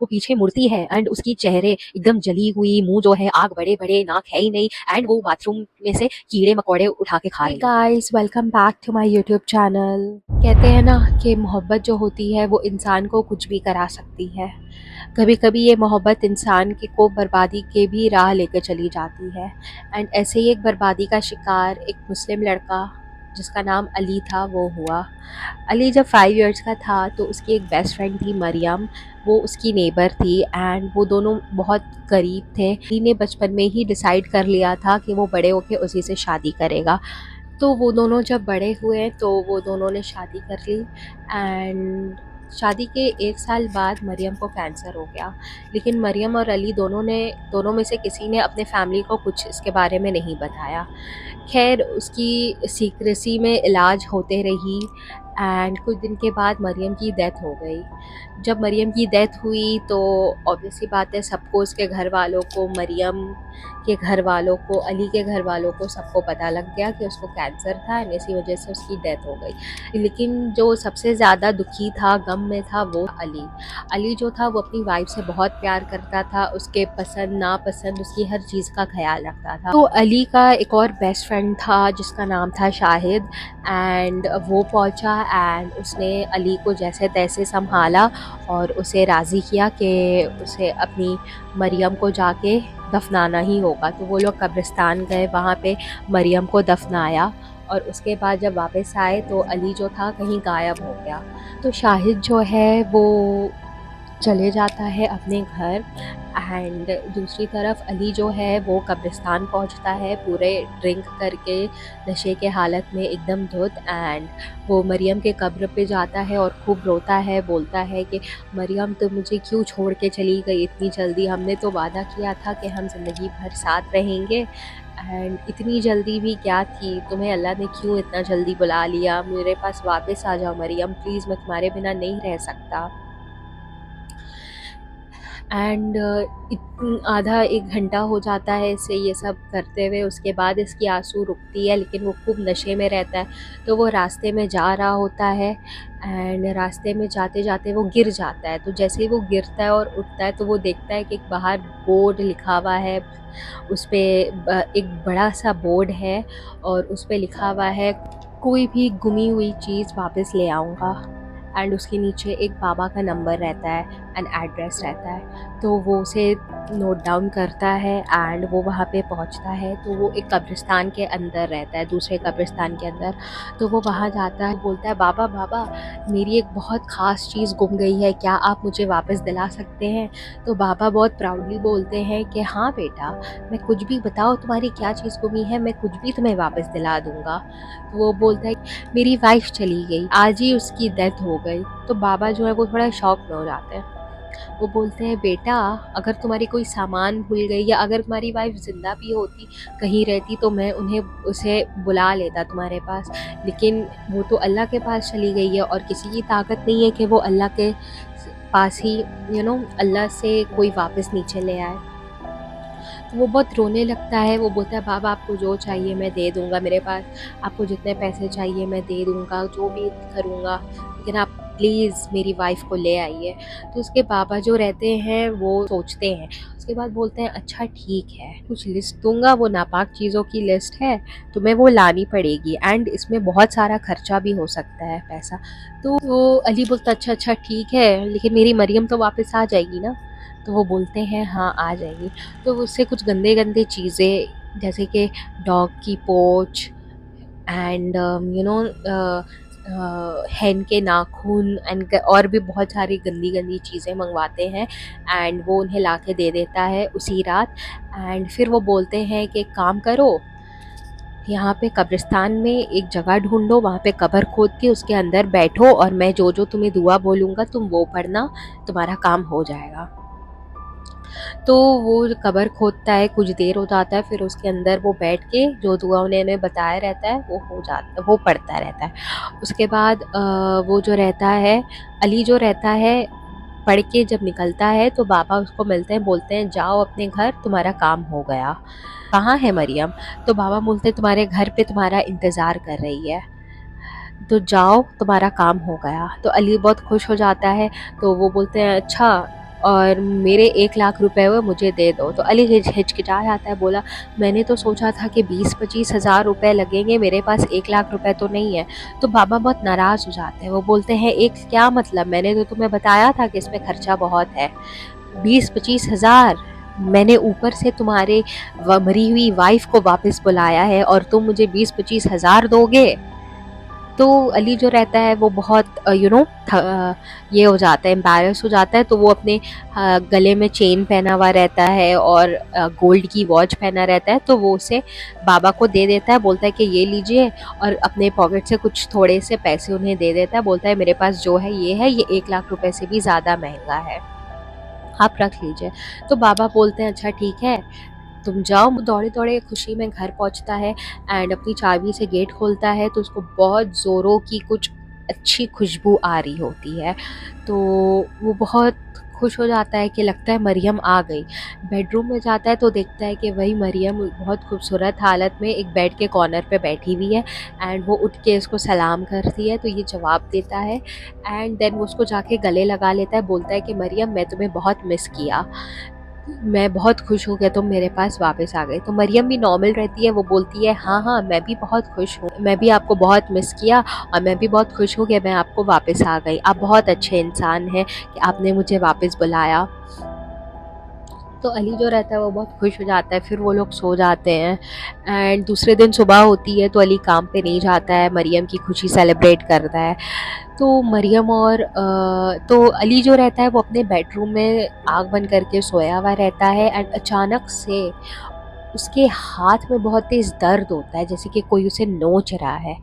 वो पीछे मूर्ति है एंड उसकी चेहरे एकदम जली हुई, मुंह जो है आग बड़े बड़े, नाक है ही नहीं एंड वो बाथरूम में से कीड़े मकोड़े उठा के खा रही है। Guys, welcome back to my YouTube channel. कहते हैं ना कि मोहब्बत जो होती है वो इंसान को कुछ भी करा सकती है। कभी कभी ये मोहब्बत इंसान को बर्बादी के भी राह लेकर चली जाती है। एंड ऐसे ही एक बर्बादी का शिकार एक मुस्लिम लड़का जिसका नाम अली था वो हुआ। अली जब 5 इयर्स का था तो उसकी एक बेस्ट फ्रेंड थी मरियम, वो उसकी नेबर थी एंड वो दोनों बहुत करीब थे। अली ने बचपन में ही डिसाइड कर लिया था कि वो बड़े होके उसी से शादी करेगा। तो वो दोनों जब बड़े हुए तो वो दोनों ने शादी कर ली एंड शादी के 1 साल बाद मरियम को कैंसर हो गया। लेकिन मरियम और अली दोनों में से किसी ने अपने फैमिली को कुछ इसके बारे में नहीं बताया। खैर, उसकी सीक्रेसी में इलाज होते रही एंड कुछ दिन के बाद मरियम की डेथ हो गई। जब मरियम की डेथ हुई तो ऑब्वियसली बात है, सबको, उसके घर वालों को, मरियम के घर वालों को, अली के घर वालों को, सबको पता लग गया कि उसको कैंसर था एंड इसी वजह से उसकी डेथ हो गई। लेकिन जो सबसे ज़्यादा दुखी था, गम में था, वो अली। अली जो था वो अपनी वाइफ से बहुत प्यार करता था, उसके पसंद नापसंद, उसकी हर चीज़ का ख्याल रखता था। तो अली का एक और बेस्ट फ्रेंड था जिसका नाम था शाहिद एंड वो पहुंचा एंड उसने अली को जैसे तैसे संभाला और उसे राज़ी किया कि उसे अपनी मरियम को जाके दफनाना ही होगा। तो वो लोग कब्रिस्तान गए, वहाँ पे मरियम को दफनाया और उसके बाद जब वापस आए तो अली जो था कहीं गायब हो गया। तो शाहिद जो है वो चले जाता है अपने घर एंड दूसरी तरफ अली जो है वो कब्रिस्तान पहुंचता है पूरे ड्रिंक करके, नशे के हालत में एकदम धुत, एंड वो मरियम के कब्र पे जाता है और खूब रोता है, बोलता है कि मरियम तुम मुझे क्यों छोड़ के चली गई इतनी जल्दी, हमने तो वादा किया था कि हम ज़िंदगी भर साथ रहेंगे एंड इतनी जल्दी भी क्या थी, तुम्हें अल्लाह ने क्यों इतना जल्दी बुला लिया, मेरे पास वापस आ जाओ मरियम प्लीज़, मैं तुम्हारे बिना नहीं रह सकता। एंड आधा 1 घंटा हो जाता है इसे ये सब करते हुए, उसके बाद इसकी आंसू रुकती है, लेकिन वो खूब नशे में रहता है। तो वो रास्ते में जा रहा होता है एंड रास्ते में जाते जाते वो गिर जाता है। तो जैसे ही वो गिरता है और उठता है तो वो देखता है कि एक बाहर बोर्ड लिखा हुआ है, उस पे एक बड़ा सा बोर्ड है और उस पे लिखा हुआ है कोई भी गुमी हुई चीज़ वापस ले आऊँगा। एंड उसके नीचे एक बाबा का नंबर रहता है एंड एड्रेस रहता है। तो वो उसे नोट डाउन करता है एंड वो वहाँ पे पहुँचता है। तो वो एक कब्रिस्तान के अंदर रहता है, दूसरे कब्रिस्तान के अंदर। तो वो वहाँ जाता है, बोलता है बाबा बाबा मेरी एक बहुत ख़ास चीज़ गुम गई है, क्या आप मुझे वापस दिला सकते हैं? तो बाबा बहुत प्राउडली बोलते हैं कि हाँ बेटा, मैं कुछ भी, बताओ तुम्हारी क्या चीज़ गुमी है, मैं कुछ भी तुम्हें वापस दिला दूँगा। तो वो बोलता है मेरी वाइफ चली गई, आज ही उसकी डेथ हो गई। तो बाबा जो है वो थोड़ा शॉक में हो जाते हैं। वो बोलते हैं बेटा, अगर तुम्हारी कोई सामान भूल गई या अगर तुम्हारी वाइफ ज़िंदा भी होती, कहीं रहती, तो मैं उसे बुला लेता तुम्हारे पास, लेकिन वो तो अल्लाह के पास चली गई है और किसी की ताकत नहीं है कि वो अल्लाह के पास ही, अल्लाह से कोई वापस नीचे ले आए। तो वो बहुत रोने लगता है, वो बोलता है बाबा आपको जो चाहिए मैं दे दूँगा, मेरे पास आपको जितने पैसे चाहिए मैं दे दूँगा, जो भी करूँगा, लेकिन आप प्लीज़ मेरी वाइफ़ को ले आइए। तो उसके बाबा जो रहते हैं वो सोचते हैं, उसके बाद बोलते हैं अच्छा ठीक है, कुछ लिस्ट दूँगा, वो नापाक चीज़ों की लिस्ट है, तुम्हें वो लानी पड़ेगी एंड इसमें बहुत सारा खर्चा भी हो सकता है पैसा। तो अली बोलता अच्छा अच्छा ठीक है, लेकिन मेरी मरियम तो वापस आ जाएगी ना? तो वो बोलते हैं हाँ आ जाएगी। तो उससे कुछ गंदे गंदे चीज़ें जैसे कि डॉग की पोंछ एंड हैन के नाखून एंड और भी बहुत सारी गंदी गंदी चीज़ें मंगवाते हैं एंड वो उन्हें ला के दे देता है उसी रात। एंड फिर वो बोलते हैं कि एक काम करो, यहाँ पे कब्रिस्तान में एक जगह ढूंढो, वहाँ पे कब्र खोद के उसके अंदर बैठो और मैं जो जो तुम्हें दुआ बोलूँगा तुम वो पढ़ना, तुम्हारा काम हो जाएगा। तो वो कब्र खोदता है, कुछ देर हो जाता है, फिर उसके अंदर वो बैठ के जो दुआ उन्हें बताया रहता है वो हो जाता, वो पढ़ता रहता है। उसके बाद वो जो रहता है, अली जो रहता है, पढ़ के जब निकलता है तो बाबा उसको मिलते हैं, बोलते हैं जाओ अपने घर, तुम्हारा काम हो गया। कहाँ है मरियम? तो बाबा बोलते हैं तुम्हारे घर पे तुम्हारा इंतज़ार कर रही है, तो जाओ तुम्हारा काम हो गया। तो अली बहुत खुश हो जाता है। तो वो बोलते हैं अच्छा, और मेरे 1 लाख रुपए वो मुझे दे दो। तो अली हिचकिचा जाता है, बोला मैंने तो सोचा था कि 20-25 हज़ार रुपये लगेंगे, मेरे पास 1 लाख रुपए तो नहीं है। तो बाबा बहुत नाराज़ हो जाते हैं, वो बोलते हैं एक क्या मतलब, मैंने तो तुम्हें बताया था कि इसमें खर्चा बहुत है। 20-25 हज़ार, मैंने ऊपर से तुम्हारे मरी हुई वाइफ को वापस बुलाया है और तुम मुझे 20-25 हज़ार दोगे। तो अली जो रहता है वो बहुत ये हो जाता है, एम्बैरस हो जाता है। तो वो अपने गले में चेन पहना हुआ रहता है और गोल्ड की वॉच पहना रहता है, तो वो उसे बाबा को दे देता है, बोलता है कि ये लीजिए, और अपने पॉकेट से कुछ थोड़े से पैसे उन्हें दे देता है, बोलता है मेरे पास जो है, ये 1 लाख रुपए से भी ज़्यादा महंगा है, आप रख लीजिए। तो बाबा बोलते हैं अच्छा ठीक है, तुम जाओ। दौड़े दौड़े खुशी में घर पहुंचता है एंड अपनी चाबी से गेट खोलता है, तो उसको बहुत ज़ोरों की कुछ अच्छी खुशबू आ रही होती है। तो वो बहुत खुश हो जाता है कि लगता है मरियम आ गई। बेडरूम में जाता है तो देखता है कि वही मरियम बहुत खूबसूरत हालत में एक बेड के कॉर्नर पे बैठी हुई है एंड वो उठ के उसको सलाम करती है, तो ये जवाब देता है एंड देन वो उसको जाके गले लगा लेता है, बोलता है कि मरियम मैं तुम्हें बहुत मिस किया, मैं बहुत खुश हूँ कि तुम मेरे पास वापस आ गए। तो मरियम भी नॉर्मल रहती है, वो बोलती है हाँ हाँ मैं भी बहुत खुश हूँ, मैं भी आपको बहुत मिस किया और मैं भी बहुत खुश हूँ कि मैं आपको वापस आ गई, आप बहुत अच्छे इंसान हैं कि आपने मुझे वापस बुलाया। तो अली जो रहता है वो बहुत खुश हो जाता है, फिर वो लोग सो जाते हैं एंड दूसरे दिन सुबह होती है तो अली काम पे नहीं जाता है, मरियम की खुशी सेलिब्रेट करता है। तो मरियम और तो अली जो रहता है वो अपने बेडरूम में आग बंद करके सोया हुआ रहता है एंड अचानक से उसके हाथ में बहुत तेज़ दर्द होता है, जैसे कि कोई उसे नोच रहा है।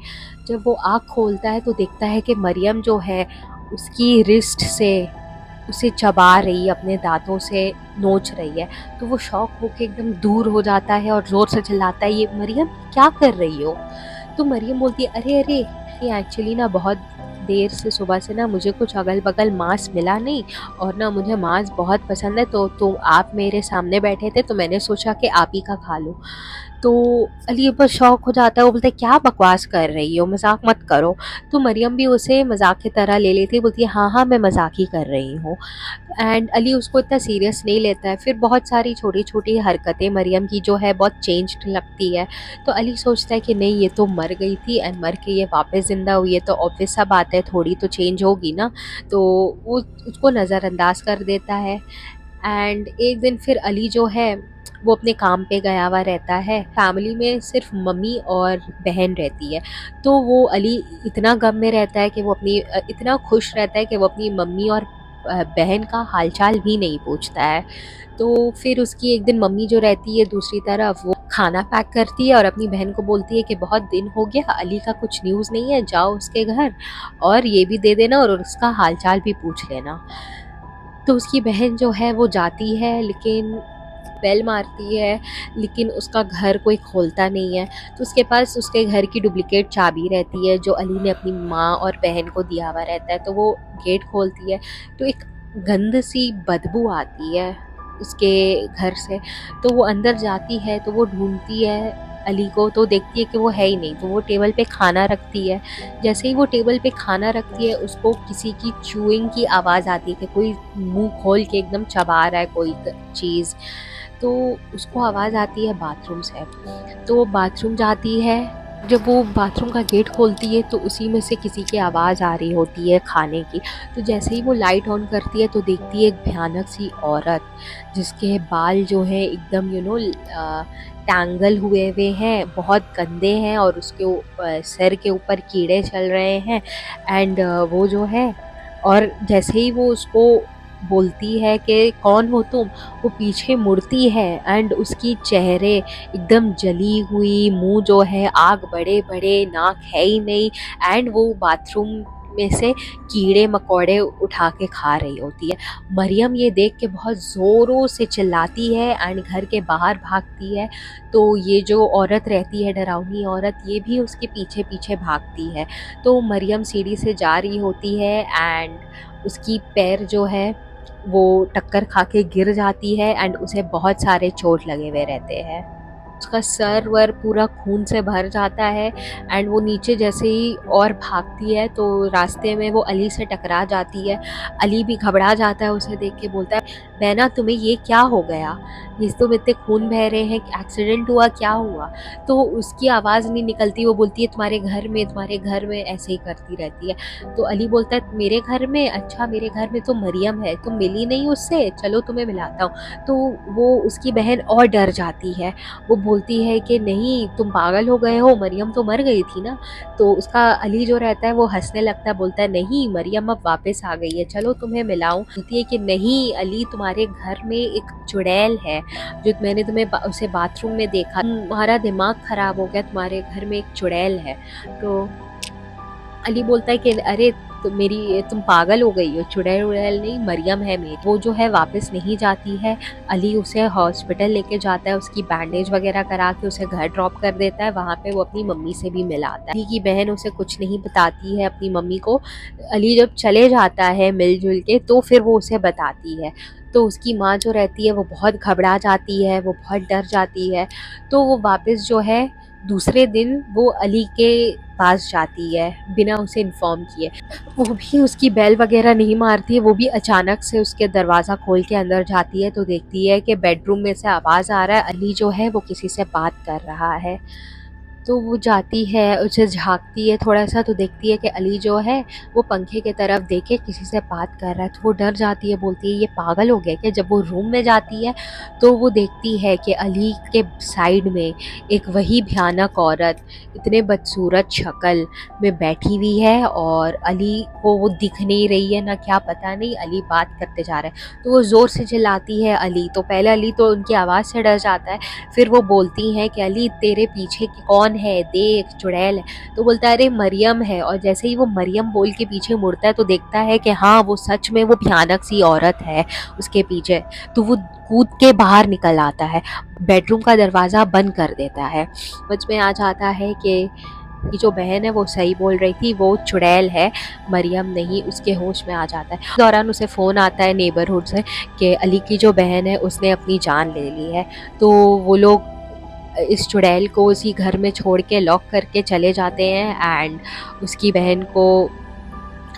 जब वो आँख खोलता है तो देखता है कि मरियम जो है उसकी रिस्ट से उसे चबा रही है, अपने दाँतों से नोच रही है। तो वो शॉक होके एकदम दूर हो जाता है और ज़ोर से चिल्लाता है, ये मरियम क्या कर रही हो? तो मरियम बोलती है अरे अरे, ये एक्चुअली ना बहुत देर से सुबह से ना मुझे कुछ अगल बगल मांस मिला नहीं और ना मुझे मांस बहुत पसंद है, तो आप मेरे सामने बैठे थे तो मैंने सोचा कि आप ही का खा लूँ। तो अली बस शॉक हो जाता है, वो बोलता है क्या बकवास कर रही हो, मजाक मत करो। तो मरियम भी उसे मजाक की तरह ले लेती है, बोलती है हाँ हाँ मैं मजाक ही कर रही हूँ एंड अली उसको इतना सीरियस नहीं लेता है। फिर बहुत सारी छोटी छोटी हरकतें मरियम की जो है बहुत चेंज्ड लगती है। तो अली सोचता है कि नहीं ये तो मर गई थी एंड मर के ये वापस ज़िंदा हुई है, तो ऑब्वियस सा बात है थोड़ी तो चेंज होगी ना। तो वो उसको नज़रअंदाज कर देता है एंड एक दिन फिर अली जो है वो अपने काम पे गया हुआ रहता है। फैमिली में सिर्फ मम्मी और बहन रहती है, तो वो अली इतना गम में रहता है कि वो इतना खुश रहता है कि वो अपनी मम्मी और बहन का हालचाल भी नहीं पूछता है। तो फिर उसकी एक दिन मम्मी जो रहती है दूसरी तरफ, वो खाना पैक करती है और अपनी बहन को बोलती है कि बहुत दिन हो गया अली का कुछ न्यूज़ नहीं है, जाओ उसके घर और ये भी दे देना और उसका हालचाल भी पूछ लेना। तो उसकी बहन जो है वो जाती है, लेकिन बेल मारती है लेकिन उसका घर कोई खोलता नहीं है। तो उसके पास उसके घर की डुप्लीकेट चाबी रहती है जो अली ने अपनी माँ और बहन को दिया हुआ रहता है। तो वो गेट खोलती है तो एक गंद सी बदबू आती है उसके घर से। तो वो अंदर जाती है तो वो ढूंढती है अली को, तो देखती है कि वो है ही नहीं। तो वो टेबल पे खाना रखती है, जैसे ही वो टेबल पे खाना रखती है उसको किसी की च्यूइंग की आवाज़ आती है कि कोई मुंह खोल के एकदम चबा रहा है कोई चीज़। तो उसको आवाज़ आती है बाथरूम से, तो वो बाथरूम जाती है। जब वो बाथरूम का गेट खोलती है तो उसी में से किसी की आवाज़ आ रही होती है खाने की। तो जैसे ही वो लाइट ऑन करती है तो देखती है एक भयानक सी औरत जिसके बाल जो है एकदम टैंगल हुए हुए हैं, बहुत गंदे हैं और उसके सर के ऊपर कीड़े चल रहे हैं एंड वो जो है, और जैसे ही वो उसको बोलती है कि कौन हो तुम, वो पीछे मुड़ती है एंड उसकी चेहरे एकदम जली हुई, मुंह जो है आग बड़े बड़े, नाक है ही नहीं एंड वो बाथरूम में से कीड़े मकोड़े उठा के खा रही होती है। मरियम ये देख के बहुत ज़ोरों से चिल्लाती है एंड घर के बाहर भागती है। तो ये जो औरत रहती है डरावनी औरत, ये भी उसके पीछे पीछे भागती है। तो मरियम सीढ़ी से जा रही होती है एंड उसकी पैर जो है वो टक्कर खा के गिर जाती है एंड उसे बहुत सारे चोट लगे हुए रहते हैं। उसका सर वर पूरा खून से भर जाता है एंड वो नीचे जैसे ही और भागती है तो रास्ते में वो अली से टकरा जाती है। अली भी घबरा जाता है, उसे देख के बोलता है बहना तुम्हें ये क्या हो गया, ये तुम इतने खून बह रहे हैं, एक्सीडेंट हुआ, क्या हुआ? तो उसकी आवाज़ नहीं निकलती, वो बोलती है तुम्हारे घर में ऐसे ही करती रहती है। तो अली बोलता है मेरे घर में? अच्छा मेरे घर में तो मरियम है, तुम मिली नहीं उससे, चलो तुम्हें मिलाता हूँ। तो वो उसकी बहन और डर जाती है, वो बोलती है कि नहीं तुम पागल हो गए हो, मरियम तो मर गई थी ना। तो उसका अली जो रहता है वो हंसने लगता है, बोलता है नहीं मरियम अब वापस आ गई है, चलो तुम्हें मिलाऊं। बोलती है कि नहीं अली तुम्हारे घर में एक चुड़ैल है जो मैंने उसे बाथरूम में देखा, तुम्हारा दिमाग खराब हो गया, तुम्हारे घर में एक चुड़ैल है। तो अली बोलता है कि अरे तुम पागल हो गई हो, चुड़ैल उड़ैल नहीं मरियम है मेरी। वो जो है वापस नहीं जाती है, अली उसे हॉस्पिटल लेके जाता है, उसकी बैंडेज वगैरह करा के उसे घर ड्रॉप कर देता है। वहाँ पे वो अपनी मम्मी से भी मिलाता है। अली की बहन उसे कुछ नहीं बताती है अपनी मम्मी को। अली जब चले जाता है मिलजुल के तो फिर वो उसे बताती है। तो उसकी माँ जो रहती है वो बहुत घबरा जाती है, वो बहुत डर जाती है। तो वो वापस जो है दूसरे दिन वो अली के पास जाती है बिना उसे इन्फॉर्म किए। वो भी उसकी बेल वगैरह नहीं मारती है, वो भी अचानक से उसके दरवाज़ा खोल के अंदर जाती है तो देखती है कि बेडरूम में से आवाज़ आ रहा है, अली जो है वो किसी से बात कर रहा है। तो वो जाती है, उसे झाँकती है थोड़ा-सा तो देखती है कि अली जो है वो पंखे की तरफ देखे किसी से बात कर रहा है। तो वो डर जाती है, बोलती है ये पागल हो गया क्या? जब वो रूम में जाती है तो वो देखती है कि अली के साइड में एक वही भयानक औरत इतने बदसूरत शक्ल में बैठी हुई है और अली को वो दिख नहीं रही है ना क्या पता नहीं, अली बात करते जा रहा है। तो वो ज़ोर से चिल्लाती है अली, तो पहले अली तो उनकी आवाज़ से डर जाता है, फिर वो बोलती हैं कि अली तेरे पीछे कौन है, देख चुड़ैल है। तो बोलता है अरे मरियम है, और जैसे ही वो मरियम बोल के पीछे मुड़ता है तो देखता है कि हाँ वो सच में वो भयानक सी औरत है उसके पीछे। तो वो कूद के बाहर निकल आता है, बेडरूम का दरवाज़ा बंद कर देता है। समझ में आ जाता है कि ये जो बहन है वो सही बोल रही थी, वो चुड़ैल है, मरियम नहीं। उसके होश में आ जाता है। इस दौरान उसे फ़ोन आता है नेबरहुड से कि अली की जो बहन है उसने अपनी जान ले ली है। तो वो लोग इस चुड़ैल को उसी घर में छोड़ के लॉक करके चले जाते हैं एंड उसकी बहन को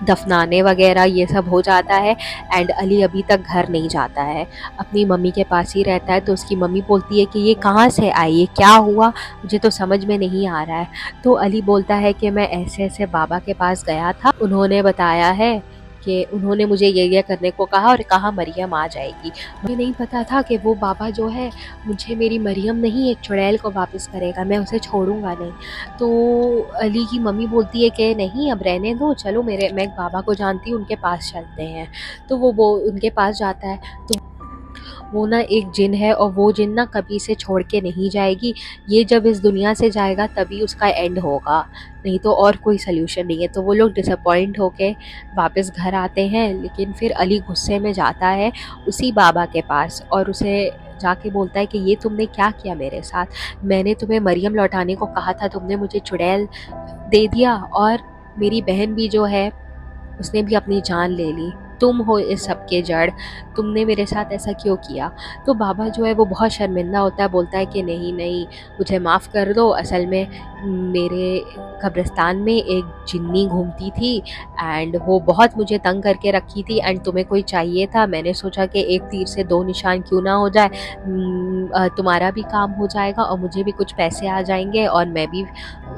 दफनाने वगैरह ये सब हो जाता है। एंड अली अभी तक घर नहीं जाता है, अपनी मम्मी के पास ही रहता है। तो उसकी मम्मी बोलती है कि ये कहाँ से आई, ये क्या हुआ, मुझे तो समझ में नहीं आ रहा है। तो अली बोलता है कि मैं ऐसे ऐसे बाबा के पास गया था, उन्होंने बताया है कि उन्होंने मुझे ये करने को कहा और कहा मरियम आ जाएगी। मुझे नहीं पता था कि वो बाबा जो है मुझे मेरी मरियम नहीं एक चुड़ैल को वापस करेगा, मैं उसे छोड़ूंगा नहीं। तो अली की मम्मी बोलती है कि नहीं अब रहने दो, चलो मैं एक बाबा को जानती हूँ, उनके पास चलते हैं। तो वो उनके पास जाता है। तो वो ना एक जिन है और वो जिन ना कभी इसे छोड़ के नहीं जाएगी, ये जब इस दुनिया से जाएगा तभी उसका एंड होगा, नहीं तो और कोई सल्यूशन नहीं है। तो वो लोग डिसअपॉइंट होके वापस घर आते हैं, लेकिन फिर अली गुस्से में जाता है उसी बाबा के पास और उसे जाके बोलता है कि ये तुमने क्या किया मेरे साथ, मैंने तुम्हें मरियम लौटाने को कहा था, तुमने मुझे चुड़ैल दे दिया और मेरी बहन भी जो है उसने भी अपनी जान ले ली, तुम हो इस सब के जड़, तुमने मेरे साथ ऐसा क्यों किया? तो बाबा जो है वो बहुत शर्मिंदा होता है, बोलता है कि नहीं नहीं मुझे माफ़ कर दो, असल में मेरे कब्रिस्तान में एक जिन्नी घूमती थी एंड वो बहुत मुझे तंग करके रखी थी एंड तुम्हें कोई चाहिए था, मैंने सोचा कि एक तीर से दो निशान क्यों ना हो जाए, तुम्हारा भी काम हो जाएगा और मुझे भी कुछ पैसे आ जाएंगे और मैं भी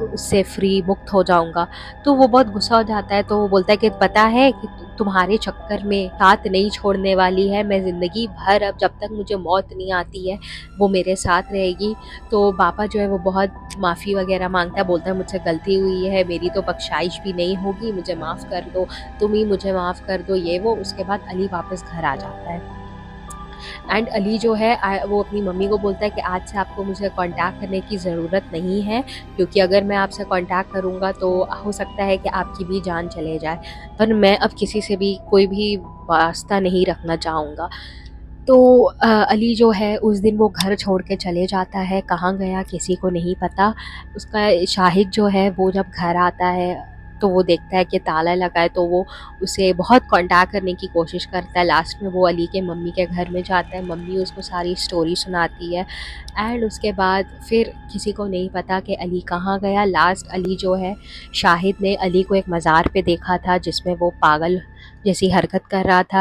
उससे फ्री मुक्त हो जाऊंगा। तो वो बहुत गुस्सा हो जाता है, तो वो बोलता है कि पता है कि तुम्हारे चक्कर में साथ नहीं छोड़ने वाली है, मैं ज़िंदगी भर अब जब तक मुझे मौत नहीं आती है वो मेरे साथ रहेगी। तो बाबा जो है वो बहुत माफ़ी वगैरह मांगता है, बोलता है मुझसे गलती हुई है, मेरी तो बख्शाइश भी नहीं होगी, मुझे माफ़ कर दो, तुम ही मुझे माफ़ कर दो, ये वो। उसके बाद अली वापस घर आ जाता है एंड अली जो है वो अपनी मम्मी को बोलता है कि आज से आपको मुझे कांटेक्ट करने की ज़रूरत नहीं है, क्योंकि अगर मैं आपसे कांटेक्ट करूँगा तो हो सकता है कि आपकी भी जान चले जाए, पर मैं अब किसी से भी कोई भी वास्ता नहीं रखना चाहूँगा। तो अली जो है उस दिन वो घर छोड़ के चले जाता है, कहाँ गया किसी को नहीं पता। उसका शाहिद जो है वो जब घर आता है तो वो देखता है कि ताला लगा है, तो वो उसे बहुत कांटेक्ट करने की कोशिश करता है। लास्ट में वो अली के मम्मी के घर में जाता है, मम्मी उसको सारी स्टोरी सुनाती है एंड उसके बाद फिर किसी को नहीं पता कि अली कहाँ गया। लास्ट अली जो है, शाहिद ने अली को एक मज़ार पे देखा था जिसमें वो पागल जैसी हरकत कर रहा था।